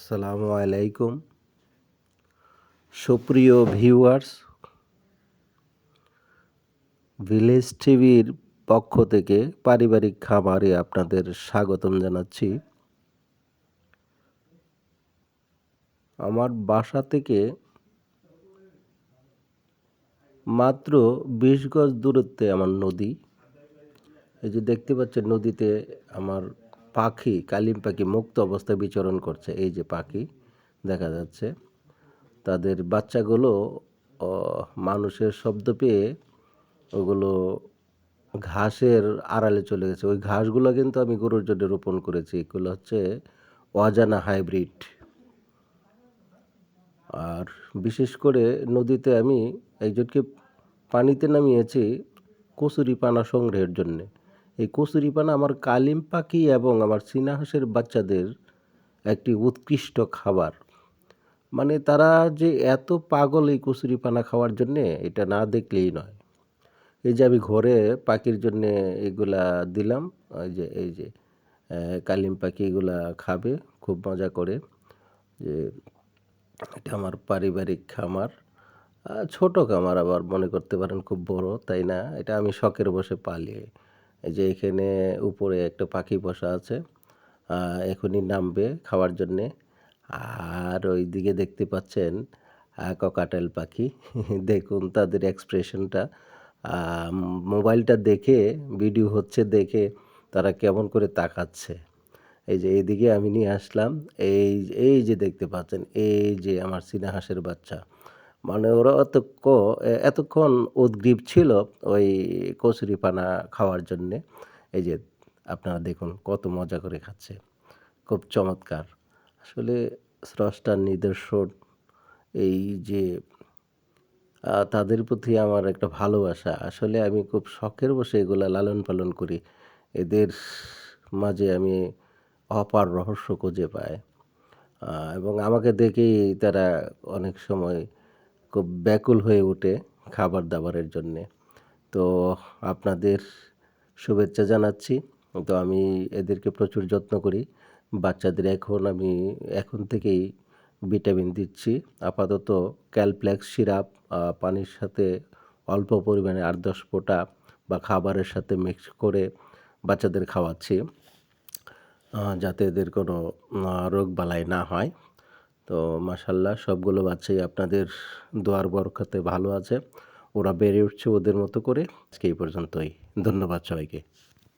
আসসালামু আলাইকুম সুপ্রিয় ভিউয়ার্স, ভিলেজ টিভির পক্ষ থেকে পারিবারিক খামারে আপনাদের স্বাগতম জানাচ্ছি। আমার বাসা থেকে মাত্র ২০ গজ দূরত্বে আমার নদী। এই যে দেখতে পাচ্ছেন, নদীতে আমার পাখি, কালিম পাখি মুক্ত অবস্থায় বিচরণ করছে। এই যে পাখি দেখা যাচ্ছে, তাদের বাচ্চাগুলো মানুষের শব্দ পেয়ে ওগুলো ঘাসের আড়ালে চলে গেছে। ওই ঘাসগুলো কিন্তু আমি গরুর জন্য রোপণ করেছি। এগুলো হচ্ছে অজানা হাইব্রিড। আর বিশেষ করে নদীতে আমি একজনকে পানিতে নামিয়েছি কচুরিপানা সংগ্রহের জন্যে। এই কচুরিপানা আমার কালিম পাখি এবং আমার চীনা হাঁসের বাচ্চাদের একটি উৎকৃষ্ট খাবার। মানে তারা যে এত পাগল এই কচুরিপানা খাওয়ার জন্যে, এটা না দেখলেই নয়। এই যে আমি ঘরে পাখির জন্যে এগুলা দিলাম। এই যে কালিম পাখি এগুলা খাবে খুব মজা করে। যে এটা আমার পারিবারিক খামার। ছোট খামার, আবার মনে করতে পারেন খুব বড়, তাই না? এটা আমি শখের বশে পালি। এই যে এখানে উপরে একটা পাখি বসা আছে, এখনই নামবে খাওয়ার জন্যে। আর ওইদিকে দেখতে পাচ্ছেন ককাটেল পাখি। দেখুন তাদের এক্সপ্রেশনটা। মোবাইলটা দেখে, ভিডিও হচ্ছে দেখে তারা কেমন করে তাকাচ্ছে। এই যে এইদিকে আমি নিয়ে আসলাম। এই যে দেখতে পাচ্ছেন, এই যে আমার চীনা হাঁসের বাচ্চা। মানে ওরা এতক্ষণ উদগ্রীব ছিল ওই কচুরিপানা খাওয়ার জন্যে। এই যে আপনারা দেখুন কত মজা করে খাচ্ছে। খুব চমৎকার। আসলে স্রষ্টার নিদর্শন। এই যে তাদের প্রতি আমার একটা ভালোবাসা। আসলে আমি খুব শখের বশে এগুলা লালন পালন করি। এদের মাঝে আমি অপার রহস্য খুঁজে পাই। এবং আমাকে দেখেই তারা অনেক সময় খুব ব্যাকুল হয়ে ওঠে খাবার-দাবারের জন্যে। তো আপনাদের শুভেচ্ছা জানাচ্ছি। তো আমি এদেরকে প্রচুর যত্ন করি। বাচ্চাদের এখন থেকেই ভিটামিন দিচ্ছি। আপাতত ক্যালপ্লেক্স সিরাপ পানির সাথে অল্প পরিমাণে ৮-১০ ফোঁটা বা খাবারের সাথে মিক্স করে বাচ্চাদের খাওয়াচ্ছি, যাতে এদের কোনো রোগবালাই না হয়। তো মাশাআল্লাহ সবগুলো বাচ্চাই আপনাদের দোয়ার বরকতে ভালো আছে। ওরা বেড়ে উঠছে ওদের মতো করে। আজকে এই পর্যন্তই। ধন্যবাদ সবাইকে।